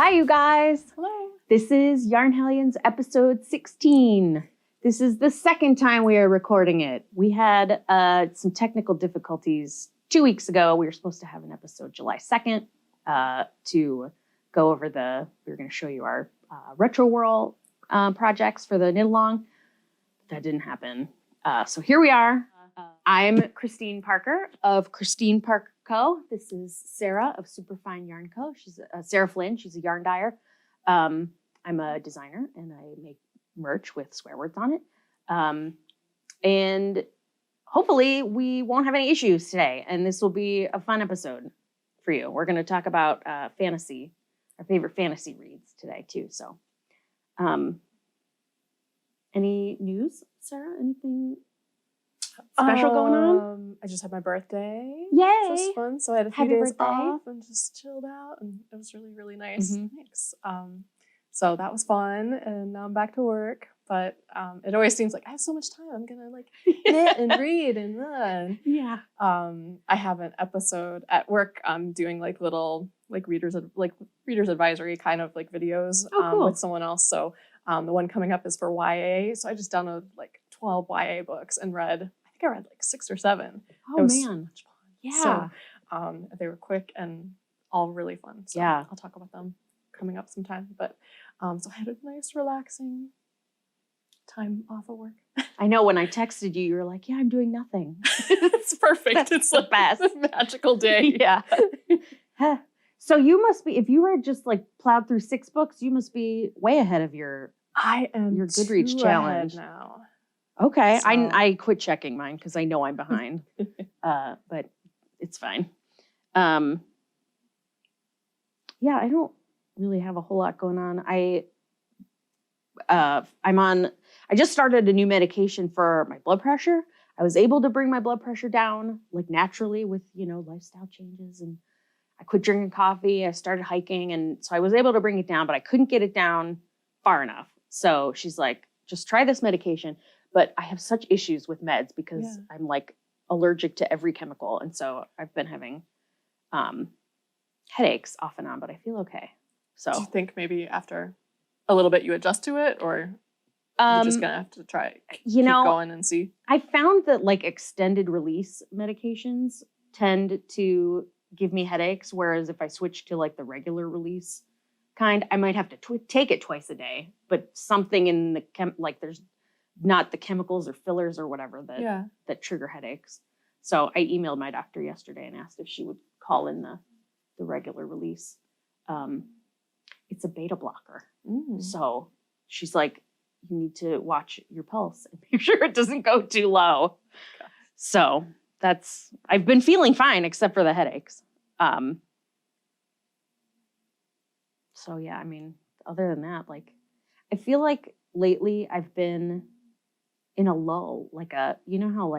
Hi, you guys. Hello. This is Yarn Hellions episode 16. This is the second time we are recording it. We had some technical difficulties 2 weeks ago. We were supposed to have an episode July 2nd to go over we were going to show you our Retrowhirl projects for the Knit-Along. That didn't happen. So here we are. I'm Christine Parker of Christine Parker Co. This is Sarah of Superfine Yarn Co. She's Sarah Flynn. She's a yarn dyer. I'm a designer and I make merch with swear words on it. And hopefully we won't have any issues today. And this will be a fun episode for you. We're going to talk about fantasy, our favorite fantasy reads today too. So, any news, Sarah? Anything special going on? I just had my birthday. Yay! Which was fun. So I had a few Happy days birthday. off and just chilled out, and it was really, really nice. Mhm. Thanks. So that was fun, and now I'm back to work. But it always seems like I have so much time. I'm gonna knit and read and run. Yeah. I have an episode at work. I'm doing little readers advisory kind of videos cool. with someone else. So the one coming up is for YA. So I just downloaded 12 YA books and read. I read 6 or 7. Oh, it was man. so much fun. Yeah. So they were quick and all really fun. So Yeah. I'll talk about them coming up sometime. But so I had a nice relaxing time off of work. I know when I texted you, you were like, yeah, I'm doing nothing. It's perfect. That's it's the best. a magical day. Yeah. So you must be, if you were just plowed through 6 books, you must be way ahead of your Goodreads challenge now. Okay. So. I quit checking mine because I know I'm behind. But it's fine. Yeah, I don't really have a whole lot going on. I just started a new medication for my blood pressure. I was able to bring my blood pressure down naturally with, lifestyle changes, and I quit drinking coffee. I started hiking, and so I was able to bring it down, but I couldn't get it down far enough. So she's like, just try this medication. But I have such issues with meds because I'm allergic to every chemical. And so I've been having headaches off and on, but I feel okay. So do you think maybe after a little bit you adjust to it, or you're just going to have to try keep going and see? I found that extended release medications tend to give me headaches. Whereas if I switch to the regular release kind, I might have to take it twice a day, but something in the there's not the chemicals or fillers or whatever that trigger headaches. So I emailed my doctor yesterday and asked if she would call in the regular release. It's a beta blocker. So she's like, you need to watch your pulse and make sure it doesn't go too low. Okay. So I've been feeling fine except for the headaches. So yeah, I mean, other than that, I feel like lately I've been in a lull, how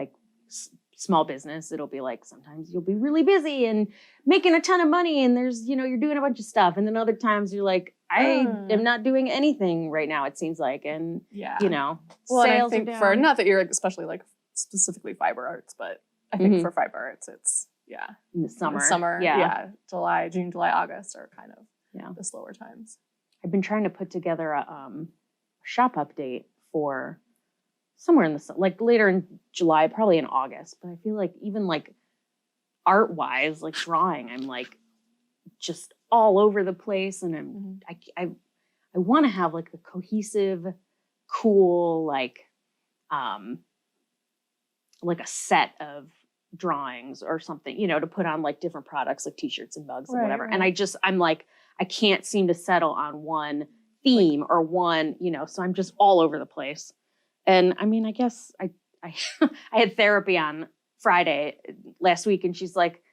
small business, it'll be sometimes you'll be really busy and making a ton of money and there's, you're doing a bunch of stuff. And then other times you're like, I am not doing anything right now, it seems like. And, well, sales and I think are down. for, not that you're especially specifically fiber arts, but I think for fiber arts, it's, in the summer. June, July, August are kind of the slower times. I've been trying to put together a shop update for somewhere in the later in July, probably in August. But I feel even art wise, drawing, I'm just all over the place, and I want to have the cohesive, cool a set of drawings or something, to put on different products like t-shirts and mugs and whatever. Right. And I'm I can't seem to settle on one theme or one, so I'm just all over the place. And I mean, I guess I I had therapy on Friday last week, and she's like,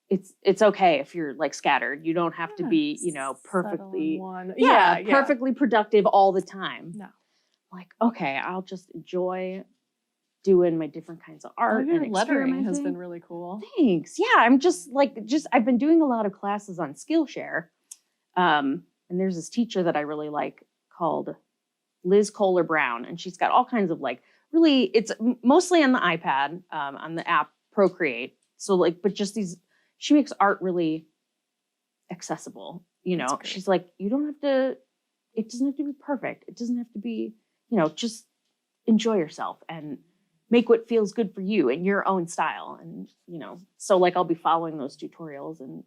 it's okay if you're scattered. You don't have to be, perfectly, perfectly productive all the time. No. Okay, I'll just enjoy doing my different kinds of art. Your lettering has been really cool. Thanks. Yeah, I'm just I've been doing a lot of classes on Skillshare. And there's this teacher that I really like called Liz Kohler Brown, and she's got all kinds of really, it's mostly on the iPad, on the app Procreate. So but just she makes art really accessible, You That's know, great. she's like, you don't have to, it doesn't have to be perfect. It doesn't have to be, you know, just enjoy yourself and make what feels good for you in your own style. And, you know, so like I'll be following those tutorials and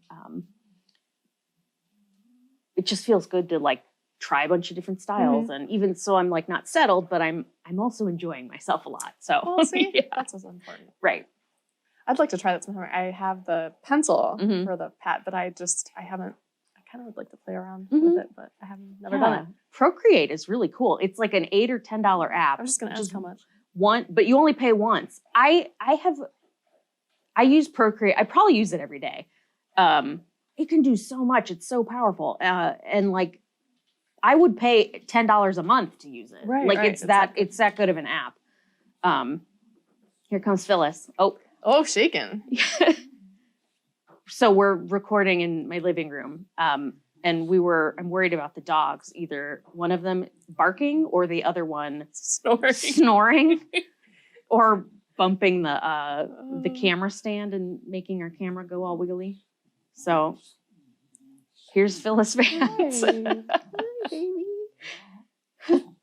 it just feels good to like try a bunch of different styles. And even so I'm like not settled, but I'm also enjoying myself a lot. So Well, see, yeah. that's what's important. Right. I'd like to try that sometime. I have the pencil Mhm. for the pad, but I haven't. I kind of would like to play around with it, but I haven't never done it. Procreate is really cool. It's like an $8 or $10 app. I was just gonna ask how much. But you only pay once. I use Procreate. I probably use it every day. It can do so much. It's so powerful. And like, I would pay $10 a month to use it. Right, Like right. it's that good of an app. Here comes Phyllis. Oh, shaken. So we're recording in my living room. And I'm worried about the dogs, either one of them barking or the other one snoring or bumping the camera stand and making our camera go all wiggly. So here's Phyllis Vance. Hi,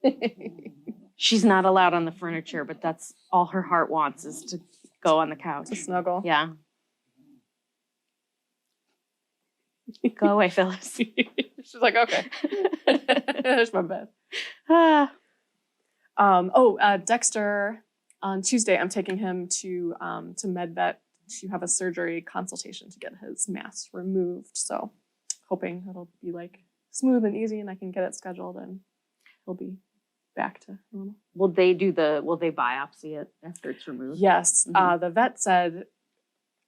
baby. She's not allowed on the furniture, but that's all her heart wants is to go on the couch. To snuggle. Yeah. Go away, Phyllis. She's like, okay. There's my bed. Dexter, on Tuesday, I'm taking him to MedVet to have a surgery consultation to get his mass removed. So hoping it'll be like smooth and easy and I can get it scheduled and he'll be back to normal. Will they biopsy it after it's removed? Yes. Mhm. The vet said,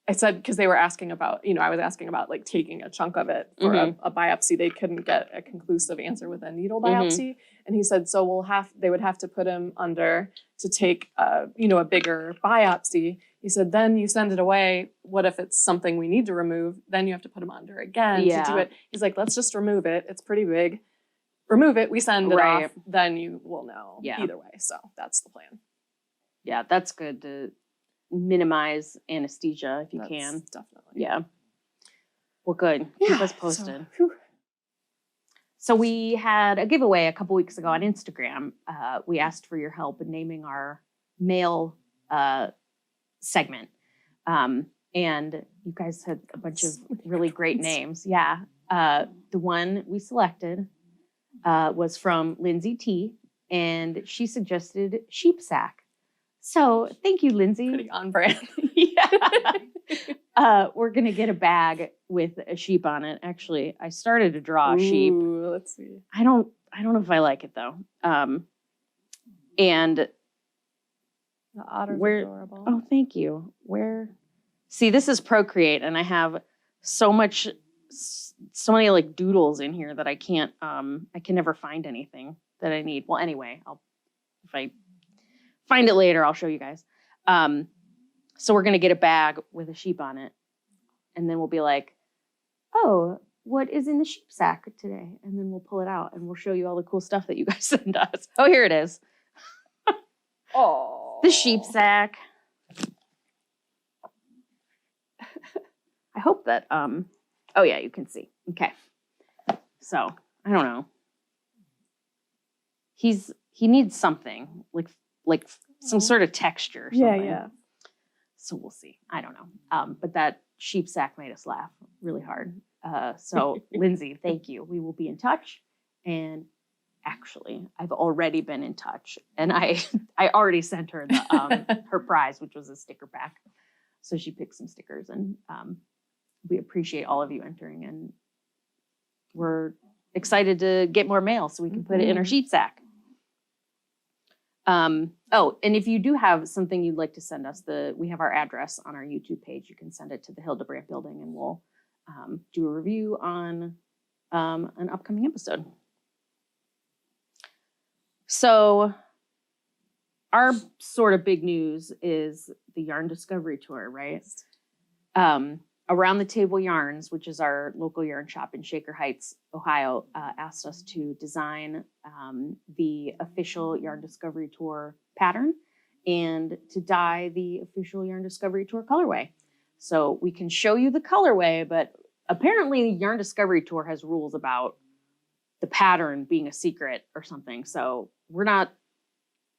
because they were asking about, I was asking about like taking a chunk of it for a biopsy. They couldn't get a conclusive answer with a needle biopsy. And he said, so they would have to put him under to take, a bigger biopsy. He said, then you send it away. What if it's something we need to remove? Then you have to put him under again to do it. He's like, let's just remove it. It's pretty big. Remove it. We send it off. Then you will know either way. So that's the plan. Yeah, that's good to minimize anesthesia if you can. Definitely. Yeah. Well, good. Keep us posted. So we had a giveaway a couple weeks ago on Instagram. We asked for your help in naming our mail segment. And you guys had a bunch of really great names. Yeah. The one we selected was from Lindsay T. And she suggested sheep sack. So thank you, Lindsay. Pretty on brand. Yeah. We're going to get a bag with a sheep on it. Actually, I started to draw a sheep. Let's see. I don't know if I like it though. And the otter's adorable. Oh, thank you. See, this is Procreate and I have so many like doodles in here that I can never find anything that I need. Well, anyway, if I find it later, I'll show you guys. So we're going to get a bag with a sheep on it. And then we'll be like, oh, what is in the sheep sack today? And then we'll pull it out and we'll show you all the cool stuff that you guys send us. Oh, here it is. Oh, the sheep sack. I hope that, oh yeah, you can see. Okay. So, I don't know. He needs something like some sort of texture. Or something. Yeah. So we'll see. I don't know. But that sheep sack made us laugh really hard. So Lindsay, thank you. We will be in touch. And actually, I've already been in touch. And I already sent her her prize, which was a sticker pack. So she picked some stickers. And we appreciate all of you entering. And we're excited to get more mail so we can put it in our sheep sack. And if you do have something you'd like to send us, we have our address on our YouTube page. You can send it to the Hildebrandt Building and we'll do a review on an upcoming episode. So our sort of big news is the Yarn Discovery Tour, right? Around the Table Yarns, which is our local yarn shop in Shaker Heights, Ohio, asked us to design the official Yarn Discovery Tour pattern and to dye the official Yarn Discovery Tour colorway. So we can show you the colorway, but apparently Yarn Discovery Tour has rules about the pattern being a secret or something. So we're not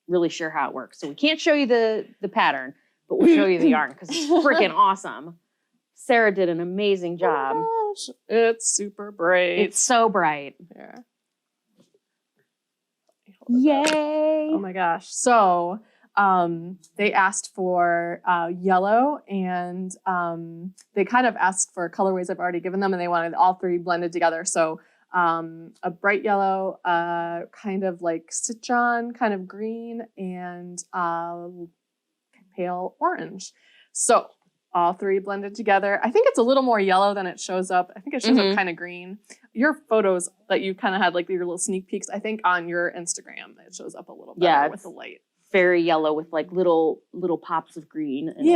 really sure how it works. So we can't show you the pattern, but we'll show you the yarn because it's freaking awesome. Sarah did an amazing job. Oh my gosh. It's super bright. It's so bright. Here. Yay! Oh my gosh. So they asked for yellow, and they kind of asked for colorways I've already given them, and they wanted all three blended together. So a bright yellow, kind of like citron, kind of green, and pale orange. So all three blended together. I think it's a little more yellow than it shows up. I think it shows up kind of green. Your photos that you kind of had, like your little sneak peeks, I think on your Instagram, it shows up a little better with the light. Very yellow with like little pops of green and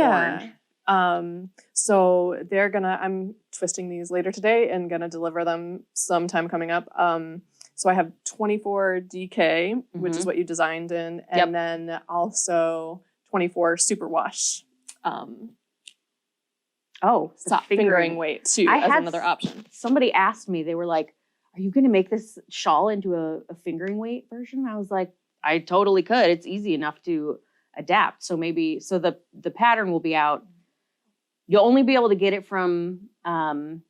orange. So I'm twisting these later today and gonna deliver them sometime coming up. So I have 24 DK, which is what you designed in, and then also 24 superwash. Fingering weight too as another option. Somebody asked me, they were like, "Are you going to make this shawl into a fingering weight version?" I was like, "I totally could. It's easy enough to adapt." So the pattern will be out. You'll only be able to get it from Around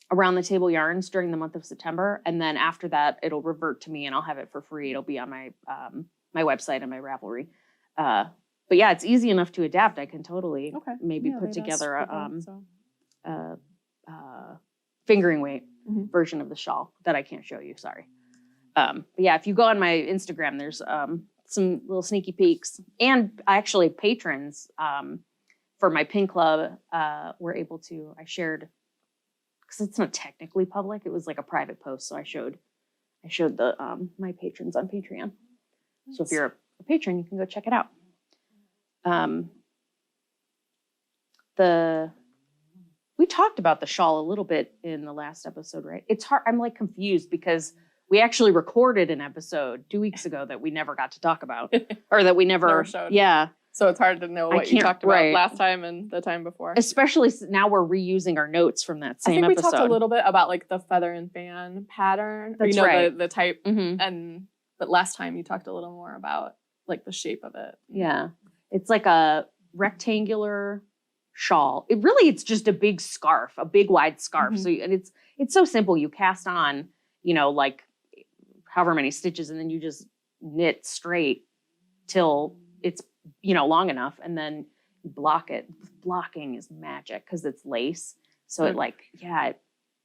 the Table Yarns during the month of September, and then after that, it'll revert to me, and I'll have it for free. It'll be on my my website and my Ravelry. But yeah, it's easy enough to adapt. I can totally put together a fingering weight version of the shawl that I can't show you. Sorry. But yeah, if you go on my Instagram, there's some little sneaky peeks, and actually patrons for my pin club were able to. I shared because it's not technically public. It was like a private post, so I showed the my patrons on Patreon. Nice. So if you're a patron, you can go check it out. We talked about the shawl a little bit in the last episode, right? It's hard. I'm like confused because we actually recorded an episode 2 weeks ago that we never got to talk about, or that we never showed. Yeah. So it's hard to know what you talked about last time and the time before. Especially now we're reusing our notes from that same episode. I think we talked a little bit about like the feather and fan pattern. That's right. The type. But last time you talked a little more about like the shape of it. Yeah. It's like a rectangular shawl. It's just a big scarf, a big wide scarf. So and it's so simple. You cast on, like however many stitches, and then you just knit straight till it's long enough, and then you block it. Blocking is magic because it's lace. So it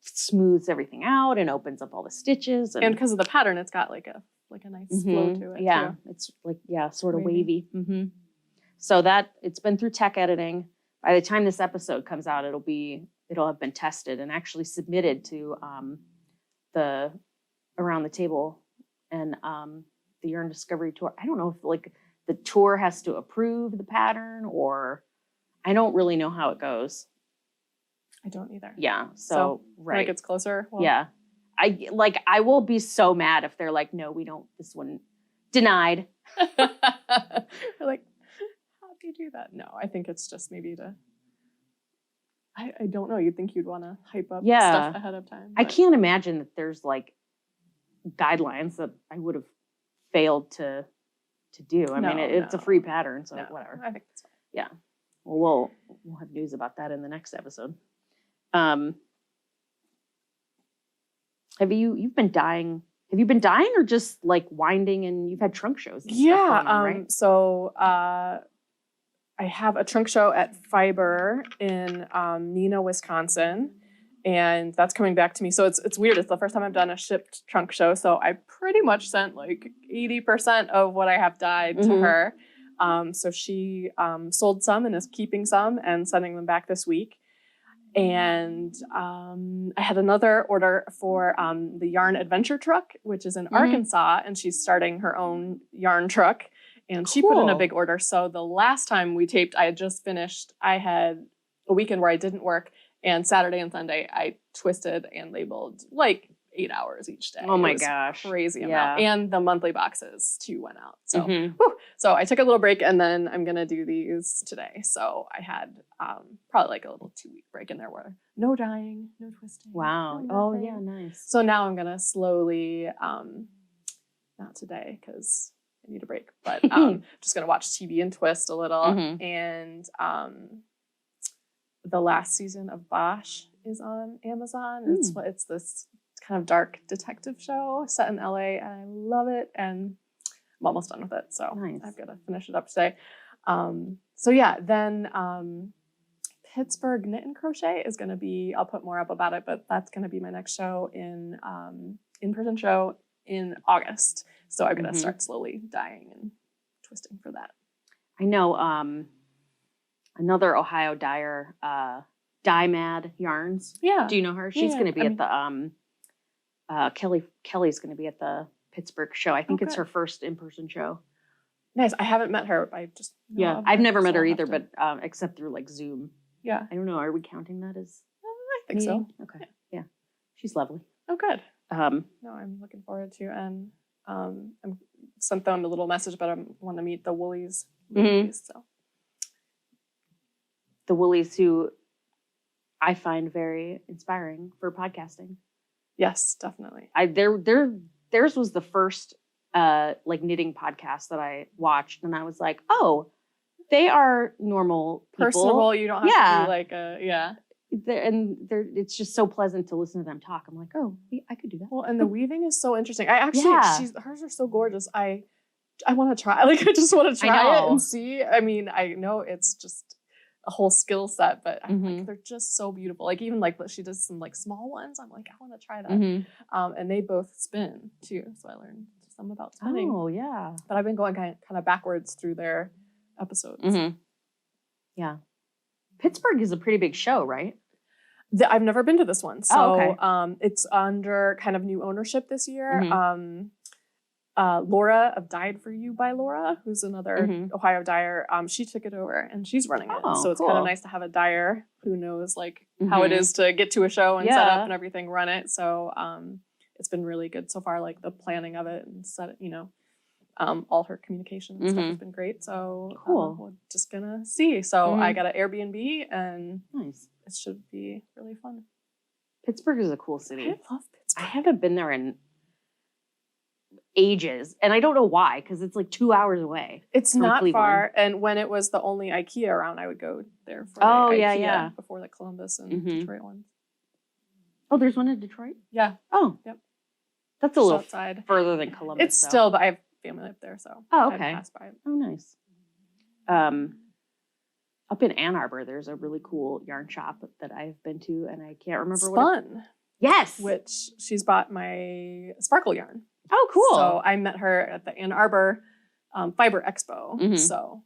smooths everything out and opens up all the stitches. And because of the pattern, it's got like a nice flow to it. Yeah, too. It's sort of wavy. So that it's been through tech editing. By the time this episode comes out, it'll have been tested and actually submitted to the Around the Table and the Yarn Discovery Tour. I don't know if the tour has to approve the pattern, or I don't really know how it goes. I don't either. Yeah. So right. When it gets closer. Well. Yeah. I will be so mad if they're like, no, we don't, this one denied. You're like, how do you do that? No, I think it's just maybe I don't know. You'd think you'd want to hype up stuff ahead of time. But I can't imagine that there's like guidelines that I would have failed to do. I mean, it's a free pattern, so whatever. I think that's fine. Yeah. Well, we'll have news about that in the next episode. Have you been dying? Have you been dying or just like winding, and you've had trunk shows? And stuff going on, right? So I have a trunk show at Fiber in Neenah, Wisconsin, and that's coming back to me. So it's weird. It's the first time I've done a shipped trunk show. So I pretty much sent like 80% of what I have dyed to her. So she sold some and is keeping some and sending them back this week. And I had another order for the Yarn Adventure Truck, which is in Arkansas, and she's starting her own yarn truck. And she put in a big order. So the last time we taped, I had just finished. I had a weekend where I didn't work, and Saturday and Sunday I twisted and labeled like 8 hours each day. Oh my It was gosh. crazy amount. Yeah. And the monthly boxes too went out. So, Mhm. whew. So I took a little break and then I'm going to do these today. So I had probably like a little 2-week break in there where no dyeing, no twisting. Wow. no Oh nothing. yeah, nice. So now I'm going to slowly, not today because I need a break, but just going to watch TV and twist a little. Mhm. And the last season of Bosch is on Amazon. It's this kind of dark detective show set in LA, and I love it. And I'm almost done with it, so Nice. I've got to finish it up today. So yeah, then Pittsburgh Knit and Crochet is going to be. I'll put more up about it, but that's going to be my next show in-person show in August. So I'm going to start slowly dyeing and twisting for that. I know another Ohio dyer, Dye Mad Yarns. Yeah. Do you know her? She's Yeah, going to be at the Kelly's going to be at the Pittsburgh show. I think it's her first in-person show. Nice. I haven't met her. I just know I've never met her I'll either, have to- but except through like Zoom. Yeah, I don't know. Are we counting that as I think meeting? so. Okay. Yeah. She's lovely. Oh, good. Um, No, I'm looking forward to, and I sent them a little message, but I want to meet the Woolies. So the Woolies, who I find very inspiring for podcasting. yes, definitely. Theirs was the first like knitting podcast that I watched, and I was like, oh, they are normal people. Personable. You don't have to be like a It's just so pleasant to listen to them talk. I'm like, oh, I could do that. Well, and the weaving is so interesting. I actually, hers are so gorgeous. I want to try. Like, I just want to try it and see. I mean, I know it's just a whole skill set, but I'm like, they're just so beautiful. Like, even like she does some like small ones. I'm like, I want to try that. And they both spin too, so I learned some about spinning. Oh yeah. But I've been going kind of backwards through their episodes. Yeah. Pittsburgh is a pretty big show, right? I've never been to this one. So okay. It's under kind of new ownership this year. Laura of Dyed For You by Laura, who's another Ohio dyer, she took it over and she's running it. So it's kind of nice to have a dyer who knows like how it is to get to a show and set up and everything, run it. So it's been really good so far, like the planning of it and set it, all her communication and stuff has been great. So we're just gonna see. So I got an Airbnb and it should be really fun. Pittsburgh is a cool city. I love Pittsburgh. I haven't been there in ages, and I don't know why, because it's like 2 hours away. It's not Cleveland. far, and when it was the only IKEA around, I would go there for IKEA before the Columbus and Detroit ones. Oh, there's one in Detroit? Yeah. Oh. Yep. That's a Just little outside. further than Columbus. It's still, but I have family up there, so oh, okay. I'd pass by it. Oh, nice. Up in Ann Arbor, there's a really cool yarn shop that I've been to, and I can't remember Spun. Yes. Which she's bought my sparkle yarn. Oh, cool. So I met her at the Ann Arbor Fiber Expo. So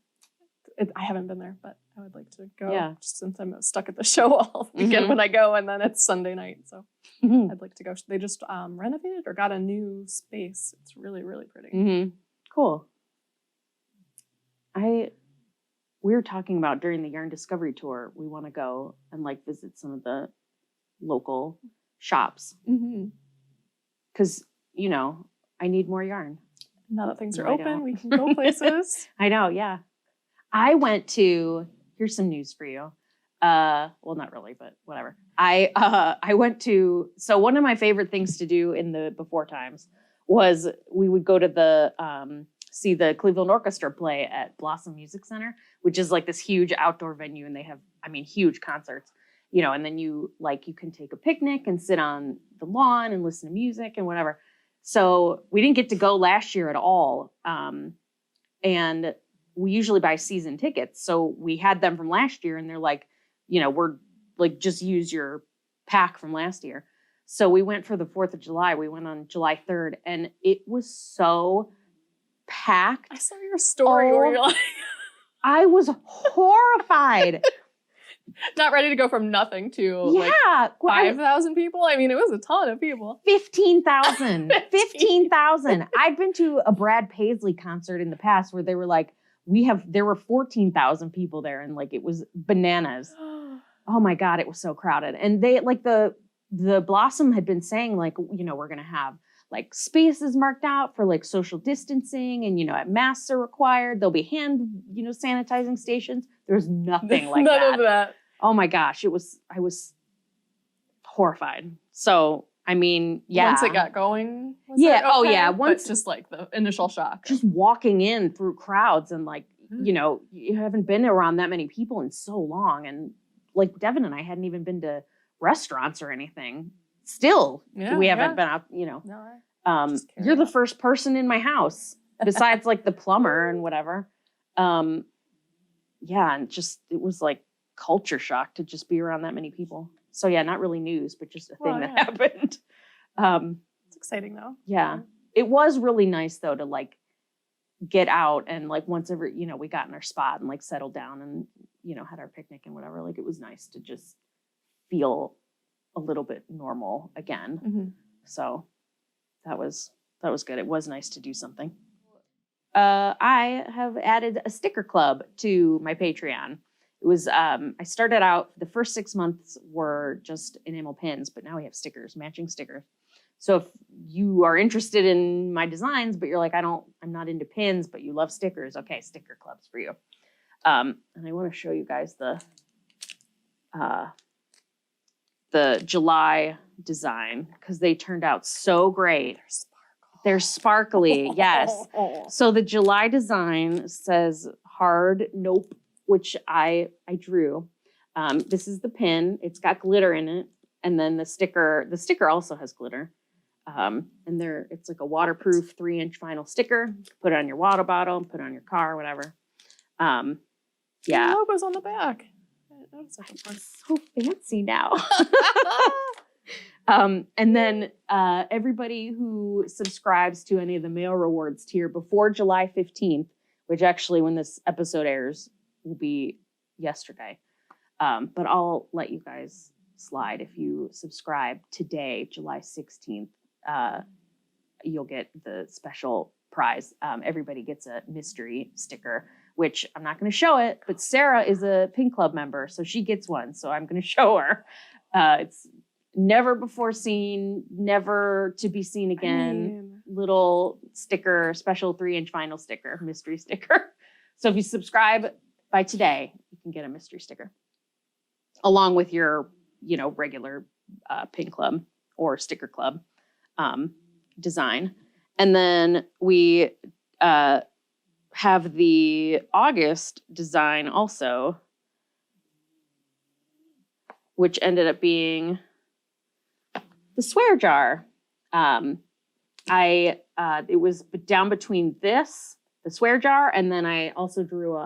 I haven't been there, but I would like to go just since I'm stuck at the show all weekend when I go, and then it's Sunday night. So I'd like to go. They just renovated or got a new space. It's really, really pretty. Cool. We were talking about during the Yarn Discovery Tour, we want to go and like visit some of the local shops. Because, I need more yarn. Now that things are open, we can go places. I know, yeah. I went to, here's some news for you. Well, not really, but whatever. I went to, so one of my favorite things to do in the before times was we would go to see the Cleveland Orchestra play at Blossom Music Center, which is like this huge outdoor venue, and they have, huge concerts, and then you can take a picnic and sit on the lawn and listen to music and whatever. So we didn't get to go last year at all. And we usually buy season tickets. So we had them from last year, and they're like, we're like, just use your pack from last year. So we went for the 4th of July. We went on July 3rd, and it was so packed. I saw your story where you're like, I was horrified. Not ready to go from nothing to 5,000 people. I mean, it was a ton of people. 15,000. 15,000. I'd been to a Brad Paisley concert in the past where they were like, there were 14,000 people there, and like it was bananas. Oh my God, it was so crowded. And they the Blossom had been saying like, you know, we're going to have like spaces marked out for like social distancing and, you know, masks are required. There'll be hand, you know, sanitizing stations. There's nothing like None that. of that. Oh my gosh. I was horrified. So, I mean, yeah. Once it got going. Was Yeah. it Oh okay? yeah. But just like the initial shock. Just walking in through crowds and like, you know, you haven't been around that many people in so long. And like Devin and I hadn't even been to restaurants or anything. Still, we haven't been out, you know. No, you're the first person in my house besides like the plumber and whatever. Yeah, and just it was like culture shock to just be around that many people. So yeah, not really news, but just a thing that happened. It's exciting though. Yeah. It was really nice though to like get out and like once ever, you know, we got in our spot and like settled down and, you know, had our picnic and whatever. Like it was nice to just feel a little bit normal again. Mm-hmm. So that was good. It was nice to do something. I have added a sticker club to my Patreon. It was, I started out, the first 6 months were just enamel pins, but now we have stickers, matching stickers. So if you are interested in my designs, but you're like, I'm not into pins, but you love stickers. Okay, sticker clubs for you. And I want to show you guys the July design because they turned out so great. They're sparkly, yes. So the July design says hard nope, which I drew. This is the pin. It's got glitter in it. And then the sticker also has glitter. And it's like a waterproof 3-inch vinyl sticker. Put it on your water bottle, put it on your car, whatever. Yeah. The logo's on the back. It's so fancy now. And then everybody who subscribes to any of the mail rewards tier before July 15th, which actually when this episode airs will be yesterday. But I'll let you guys slide. If you subscribe today, July 16th, you'll get the special prize. Everybody gets a mystery sticker, which I'm not going to show it, but Sarah is a Pink Club member, so she gets one. So I'm going to show her. It's never before seen, never to be seen again. Little sticker, special 3-inch vinyl sticker, mystery sticker. So if you subscribe by today, you can get a mystery sticker along with your, you know, regular Pink Club or Sticker Club design. And then we have the August design also, which ended up being the swear jar. It was down between this, the swear jar, and then I also drew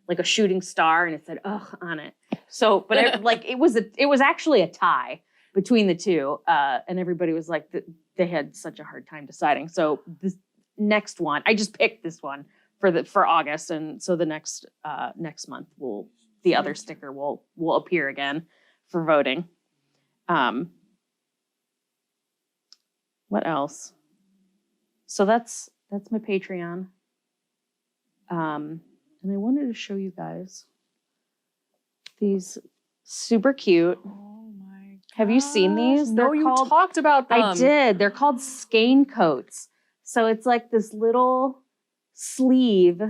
like a shooting star, and it said "ugh" on it. So, but it was actually a tie between the two, and everybody was like they had such a hard time deciding. So this next one, I just picked this one for August, and so the next month the other sticker will appear again for voting. What else? So that's my Patreon. And I wanted to show you guys these super cute. Oh my gosh. Have you seen these? No, you talked about them. I did. They're called skein coats. So it's like this little sleeve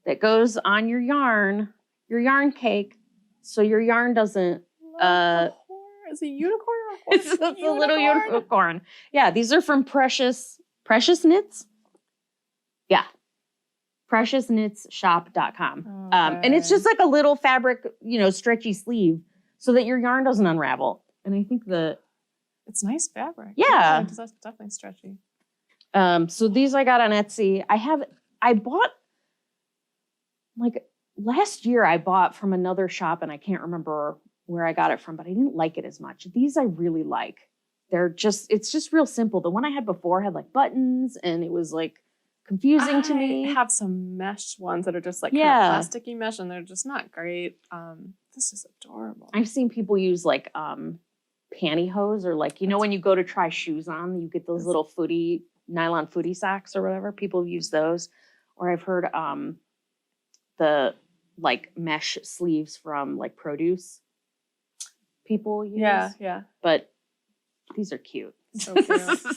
that goes on your yarn cake, so your yarn doesn't. Is it a unicorn or a horse? It's a little unicorn. Yeah, these are from Precious Knits. Yeah. PreciousKnitsShop.com. Okay. And it's just like a little fabric, you know, stretchy sleeve so that your yarn doesn't unravel. And I think it's nice fabric. Yeah. That's definitely stretchy. So these I got on Etsy. I bought like last year I bought from another shop and I can't remember where I got it from, but I didn't like it as much. These I really like. It's just real simple. The one I had before had like buttons and it was like confusing to me. I have some mesh ones that are just like kind of plasticky mesh and they're just not great. This is adorable. I've seen people use like pantyhose or like, you know, when you go to try shoes on, you get those little nylon footy socks or whatever. People use those. Or I've heard the like mesh sleeves from like produce people use. Yeah. But These are cute. So cute.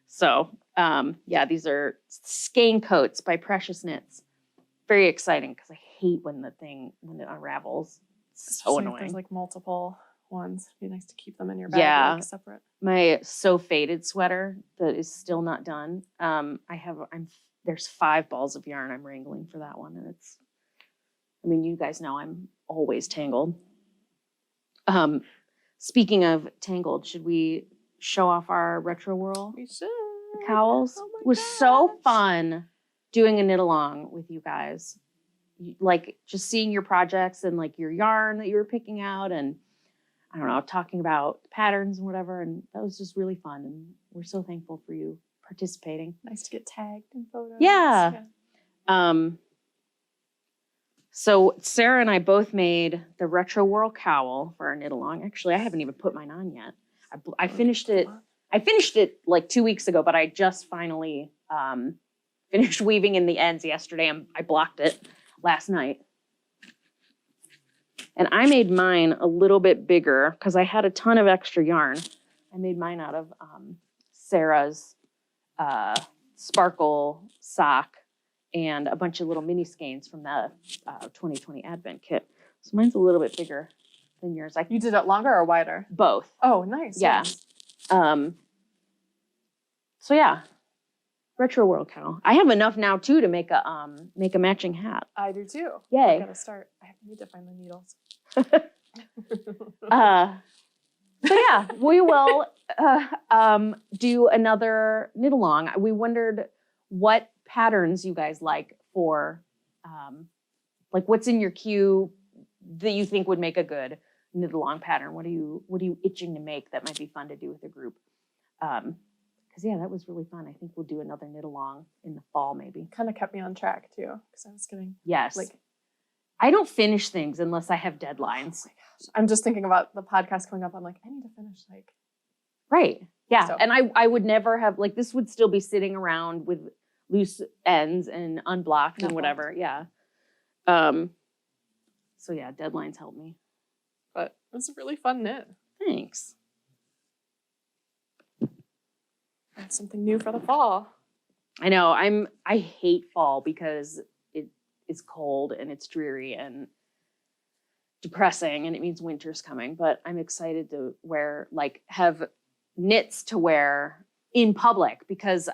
So, yeah, these are skein coats by Precious Knits. Very exciting because I hate when it unravels. It's so Especially if annoying. there's like multiple ones. It'd be nice to keep them in your bag, Yeah. like separate. My So Faded sweater that is still not done. There's 5 balls of yarn I'm wrangling for that one, and you guys know I'm always tangled. Speaking of tangled, should we show off our Retrowhirl We should. Cowls? Oh my It was so gosh. fun doing a knit along with you guys. Like just seeing your projects and like your yarn that you were picking out, and I don't know, talking about patterns and whatever. And that was just really fun. And we're so thankful for you participating. Nice to get tagged in photos. Yeah. So Sarah and I both made the Retrowhirl Cowl for our knit along. Actually, I haven't even put mine on yet. I finished it. I finished it like 2 weeks ago, but I just finally finished weaving in the ends yesterday, and I blocked it last night. And I made mine a little bit bigger because I had a ton of extra yarn. I made mine out of Sarah's sparkle sock and a bunch of little mini skeins from the 2020 Advent kit. So mine's a little bit bigger than yours. You did it longer or wider? Both. Oh, nice. Yeah. Yes. So yeah, Retrowhirl Cowl. I have enough now too to make a matching hat. I do too. Yay. I gotta start. I need to find the needles. So yeah, we will do another knit along. We wondered what patterns you guys like for, like what's in your queue that you think would make a good knit along pattern. What are you itching to make that might be fun to do with a group? Because yeah, that was really fun. I think we'll do another knit along in the fall maybe. Kind of kept me on track too, because I was getting Yes. I don't finish things unless I have deadlines. Oh my gosh. I'm just thinking about the podcast coming up. I'm like, I need to finish Right. Yeah. So. And I would never have, this would still be sitting around with loose ends and unblocked and whatever. Yeah. So yeah, deadlines help me. But it was a really fun knit. Thanks. That's something new for the fall. I know. I hate fall because it's cold and it's dreary and depressing and it means winter's coming, but I'm excited to have knits to wear in public because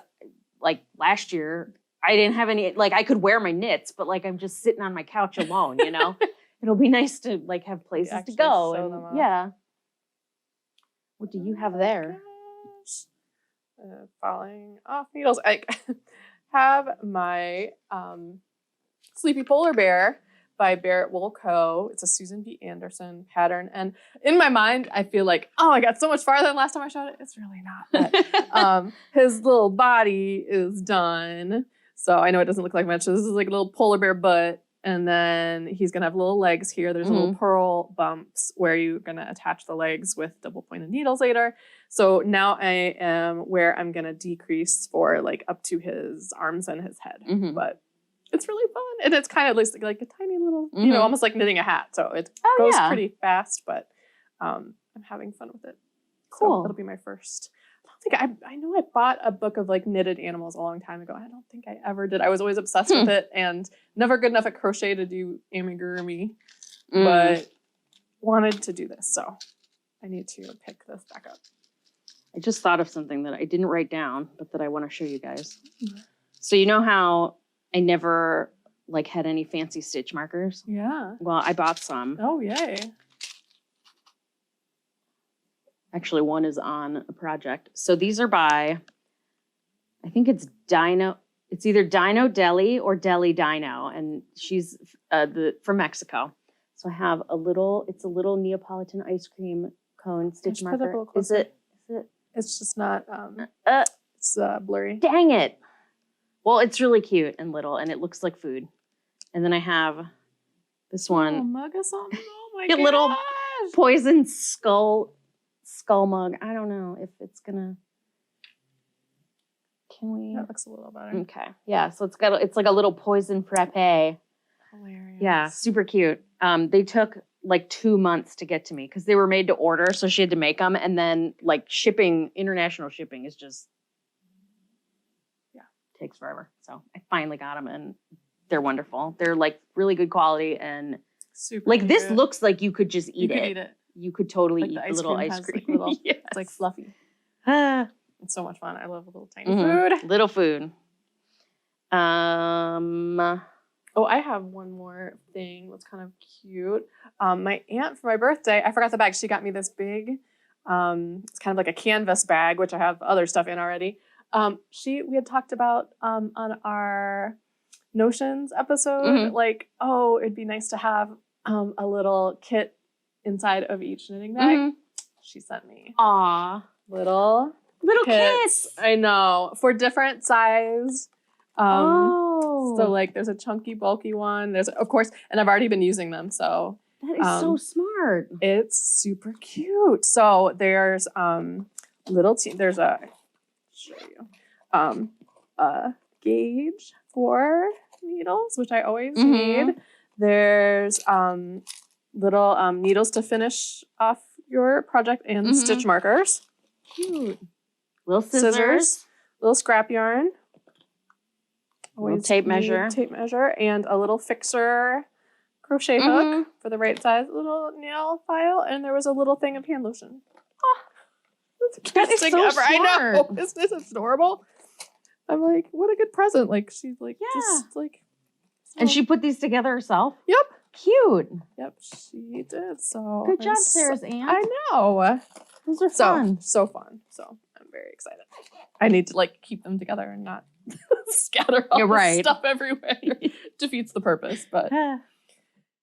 last year I didn't have any, I could wear my knits, but I'm just sitting on my couch alone, It'll be nice to have places to go. And yeah. What do you have there? Falling off needles. I have my Sleepy Polar Bear by Barrett Wool Co. It's a Susan B. Anderson pattern. And in my mind, I feel like, oh, I got so much farther than last time I showed it. It's really not. But, his little body is done. So I know it doesn't look like much. So this is like a little polar bear butt. And then he's going to have little legs here. There's little pearl bumps where you're going to attach the legs with double pointed needles later. So now I am where I'm going to decrease for up to his arms and his head. But it's really fun. And it's kind of like a tiny little, almost like knitting a hat. So it goes pretty fast, but I'm having fun with it. Cool. So it'll be my first. I know I bought a book of knitted animals a long time ago. I don't think I ever did. I was always obsessed with it and never good enough at crochet to do amigurumi, but wanted to do this. So I need to pick this back up. I just thought of something that I didn't write down, but that I want to show you guys. So you know how I never had any fancy stitch markers? Yeah. Well, I bought some. Oh, yay. Actually, one is on a project. So these are by, I think it's Dino. It's either Dino Deli or Deli Dino, and she's from Mexico. So I have it's a little Neapolitan ice cream cone stitch marker. Is it? It's just not. It's blurry. Dang it! Well, it's really cute and little, and it looks like food. And then I have this one. Oh, mug of something. Oh my god! A little poison skull mug. I don't know if it's gonna. Can we? That looks a little better. Okay. Yeah. So it's like a little poison frappe. Hilarious. Yeah. Super cute. They took like 2 months to get to me because they were made to order. So she had to make them. And then like international shipping is just, takes forever. So I finally got them and they're wonderful. They're like really good quality and super like this cute. looks like you could just eat You it. could eat it. You could totally Like eat the the little ice has, cream. Like, little, Yes. It's like fluffy. Ah. It's so much fun. I love little tiny Mhm. food. Little food. Oh, I have one more thing that's kind of cute. My aunt for my birthday, I forgot the bag. She got me this big, it's kind of like a canvas bag, which I have other stuff in already. We had talked about on our Notions episode, like, oh, it'd be nice to have a little kit inside of each knitting bag. She sent me little kits. I know, for different size. So like there's a chunky, bulky one. There's, of course, and I've already been using them, so that is so smart. It's super cute. So there's there's a, show you, a gauge for needles, which I always need. There's little needles to finish off your project and stitch markers. Cute. Little scissors. Little scrap yarn. Little tape measure. Tape measure. And a little fixer crochet hook for the right size. Little nail file. And there was a little thing of hand lotion. Oh, that's the cutest thing ever. Smart. I know. Isn't this adorable? I'm like, what a good present. Like, she's like, just like. So. And she put these together herself? Yep. Cute. Yep, she did. So good job, Sarah's aunt. I know. Those are fun. So fun. So I'm very excited. I need to like keep them together and not scatter all the stuff everywhere. Defeats the purpose, but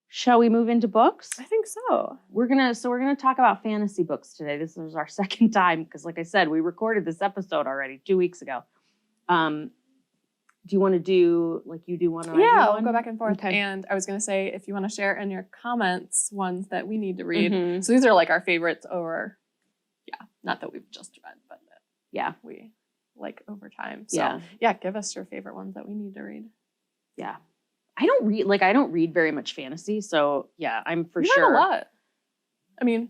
shall we move into books? I think so. We're gonna talk about fantasy books today. This is our second time because, like I said, we recorded this episode already 2 weeks ago. Do you want to do like you do one? And I do I'll one? go back and forth. Okay. And I was gonna say if you want to share in your comments ones that we need to read. So these are like our favorites, or not that we've just read, but that we like over time. So give us your favorite ones that we need to read. Yeah. I don't read very much fantasy, so I'm for sure. Read a lot. I mean,